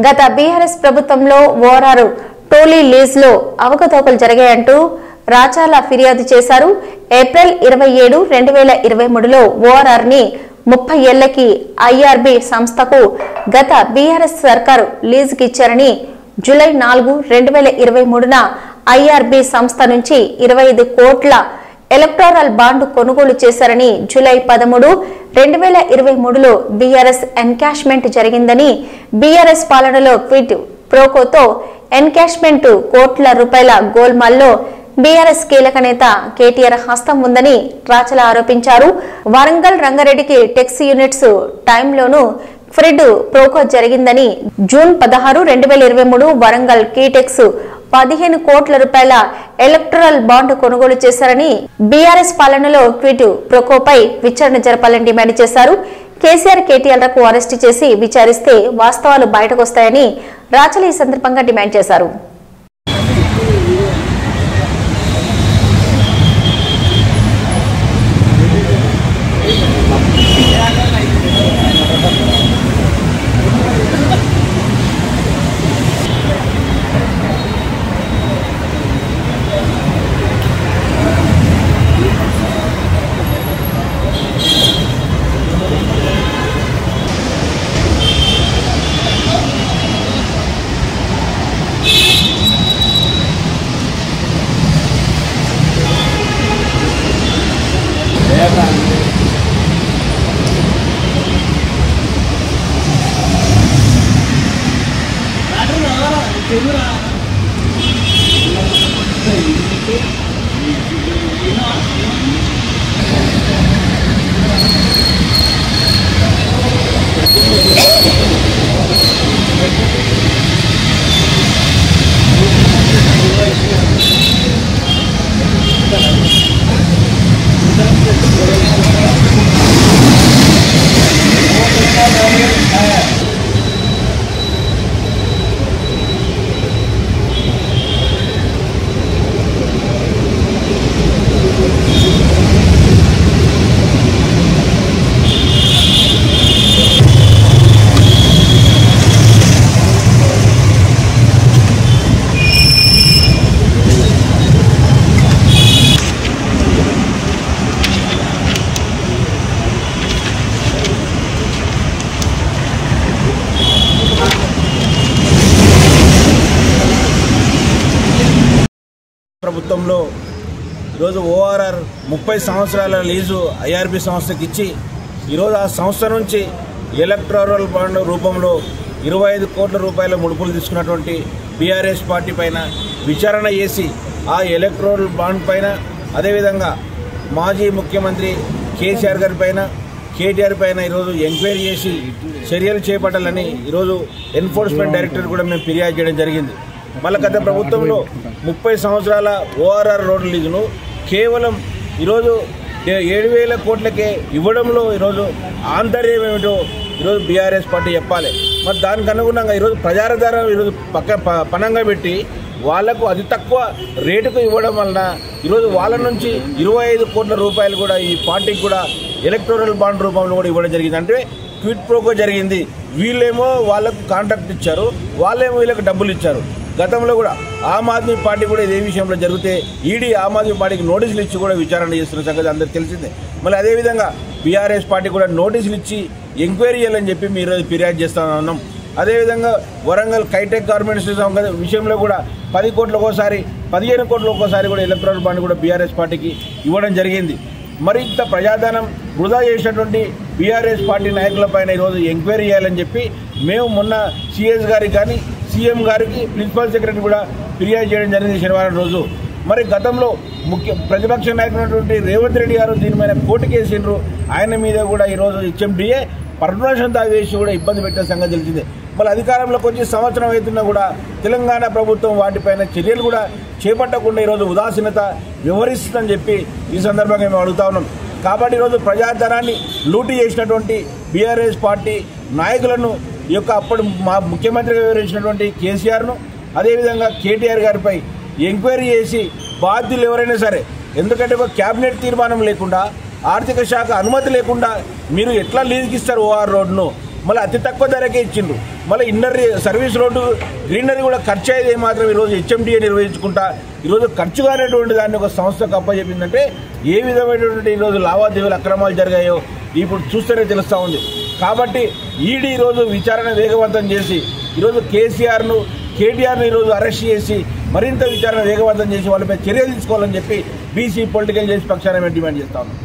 గత బీఆర్ఎస్ ప్రభుత్వంలో ఓఆర్ఆర్ టోలీ లీజ్లో అవకతవకలు జరిగాయంటూ రాచాల ఫిర్యాదు చేశారు. ఏప్రిల్ 27, 2023లో ఓఆర్ఆర్ ని 30 ఏళ్లకి ఐఆర్బీ సంస్థకు గత బీఆర్ఎస్ సర్కారు లీజుకి ఇచ్చారని, జూలై 4, 2023న ఐఆర్బీ సంస్థ నుంచి 25 కోట్ల ఎలక్టోరల్ బాండ్ కొనుగోలు చేశారని, జూలై 13, 2023లో బీఆర్ఎస్ ఎన్కాష్మెంట్ జరిగిందని, బీఆర్ఎస్ పాలనలో క్విడ్ ప్రోకోతో ఎన్కాష్మెంట్ కోట్ల రూపాయల గోల్మాల్లో బీఆర్ఎస్ కీలక నేత కేటీఆర్ హస్తం ఉందని రాచల ఆరోపించారు. వరంగల్ రంగారెడ్డికి టెక్స్ యూనిట్స్ టైంలోనూ క్విడ్ ప్రోకో జరిగిందని, జూన్ 16, 2023 వరంగల్ కీటెక్స్ 15 కోట్ల రూపాయల ఎలక్టోరల్ బాండ్ కొనుగోలు చేశారని, బీఆర్ఎస్ పాలనలో క్విడ్ ప్రోకోపై విచారణ జరపాలని డిమాండ్ చేశారు. కేసీఆర్, కేటీఆర్లకు అరెస్టు చేసి విచారిస్తే వాస్తవాలు బయటకొస్తాయని రాచల ఈ సందర్భంగా డిమాండ్ చేశారు. ప్రభుత్వంలో ఈరోజు ఓఆర్ఆర్ 30 సంవత్సరాల లీజు ఐఆర్బీ సంస్థకి ఇచ్చి ఈరోజు ఆ సంస్థ నుంచి ఎలక్టోరల్ బాండ్ రూపంలో 25 కోట్ల రూపాయల ముడుపులు తీసుకున్నటువంటి బీఆర్ఎస్ పార్టీ పైన విచారణ చేసి ఆ ఎలక్టోరల్ బాండ్ పైన, అదేవిధంగా మాజీ ముఖ్యమంత్రి కేసీఆర్ గారి పైన, కేటీఆర్ పైన ఈరోజు ఎంక్వైరీ చేసి చర్యలు చేపట్టాలని ఈరోజు ఎన్ఫోర్స్మెంట్ డైరెక్టర్ కూడా మేము ఫిర్యాదు చేయడం జరిగింది. మళ్ళీ గత ప్రభుత్వంలో 30 సంవత్సరాల ఓఆర్ఆర్ రోడ్డు లీజును కేవలం ఈరోజు 7,000 కోట్లకే ఇవ్వడంలో ఈరోజు ఆంతర్యం ఏమిటో ఈరోజు బీఆర్ఎస్ పార్టీ చెప్పాలి. మరి దానికి అనుగుణంగా ఈరోజు ప్రజారధారం ఈరోజు పనంగా పెట్టి వాళ్లకు అతి తక్కువ రేటుకు ఇవ్వడం వలన ఈరోజు వాళ్ళ నుంచి 25 కోట్ల రూపాయలు కూడా ఈ పార్టీకి కూడా ఎలక్టోరల్ బాండ్ రూపంలో కూడా ఇవ్వడం జరిగింది. అంటే క్విడ్ ప్రోకో జరిగింది. వీళ్ళేమో వాళ్ళకు కాంట్రాక్ట్ ఇచ్చారు, వాళ్ళేమో వీళ్ళకి డబ్బులు ఇచ్చారు. గతంలో కూడా ఆమ్ ఆద్మీ పార్టీ కూడా ఇదే విషయంలో జరిగితే ఈడీ ఆమ్ ఆద్మీ పార్టీకి నోటీసులు ఇచ్చి కూడా విచారణ చేస్తున్న సంగతి అందరికీ తెలిసిందే. మళ్ళీ అదేవిధంగా బీఆర్ఎస్ పార్టీ కూడా నోటీసులు ఇచ్చి ఎంక్వైరీ చేయాలని చెప్పి మీరు ఫిర్యాదు చేస్తామన్నాం. అదేవిధంగా వరంగల్ కైటెక్ గార్మెంట్స్ విషయంలో కూడా 10 కోట్లకు ఒకసారి, 15 కోట్లకు ఒకసారి కూడా ఎలక్టోరల్ బాండ్ కూడా బీఆర్ఎస్ పార్టీకి ఇవ్వడం జరిగింది. మరింత ప్రజాధనం వృధా చేసినటువంటి బీఆర్ఎస్ పార్టీ నాయకులపైన ఈరోజు ఎంక్వైరీ చేయాలని చెప్పి మేము మొన్న సిఎస్ గారికి కానీ, సీఎం గారికి, ప్రిన్సిపల్ సెక్రటరీ కూడా ఫిర్యాదు చేయడం జరిగింది శనివారం రోజు. మరి గతంలో ప్రతిపక్ష నాయకుడు రేవంత్ రెడ్డి గారు దీని మీద కోర్టు కేసిండ్రు. ఆయన మీద కూడా ఈరోజు హెచ్ఎండిఏ పర్మిషన్ వేసి కూడా ఇబ్బంది పెట్టిన సంగతి తెలిసిందే. మళ్ళీ అధికారంలోకి వచ్చి సంవత్సరం అవుతున్నా కూడా తెలంగాణ ప్రభుత్వం వాటిపైన చర్యలు కూడా చేపట్టకుండా ఈరోజు ఉదాసీనత వ్యవహరిస్తుందని చెప్పి ఈ సందర్భంగా మేము అడుగుతా ఉన్నాం. కాబట్టి ఈరోజు ప్రజాధనాన్ని లూటీ చేసినటువంటి బీఆర్ఎస్ పార్టీ నాయకులను ఈ యొక్క అప్పుడు మా ముఖ్యమంత్రిగా వివరించినటువంటి కేసీఆర్ను, అదేవిధంగా కేటీఆర్ గారిపై ఎంక్వైరీ చేసి బాధ్యులు ఎవరైనా సరే, ఎందుకంటే ఒక క్యాబినెట్ తీర్మానం లేకుండా, ఆర్థిక శాఖ అనుమతి లేకుండా మీరు ఎట్లా లీజుకి ఇస్తారు ఓఆర్ రోడ్ను? మళ్ళీ అతి తక్కువ ధరకే ఇచ్చిండ్రు. మళ్ళీ ఇన్నర్ సర్వీస్ రోడ్డు గ్రీనరీ కూడా ఖర్చు అయ్యేది మాత్రం ఈరోజు హెచ్ఎండిఏ నిర్వహించుకుంటా ఈరోజు ఖర్చు కానటువంటి దాన్ని ఒక సంస్థకు అప్పచెప్పిందంటే ఏ విధమైనటువంటి ఈరోజు లావాదేవీలు అక్రమాలు జరిగాయో ఇప్పుడు చూస్తేనే తెలుస్తూ ఉంది. కాబట్టి ఈడీ ఈరోజు విచారణ వేగవంతం చేసి ఈరోజు కేసీఆర్ను కేటీఆర్ను ఈరోజు అరెస్ట్ చేసి మరింత విచారణ వేగవంతం చేసి వాళ్ళపై చర్యలు తీసుకోవాలని చెప్పి బీసీ పొలిటికల్ చేసి పక్షాన డిమాండ్ చేస్తా ఉన్నాం.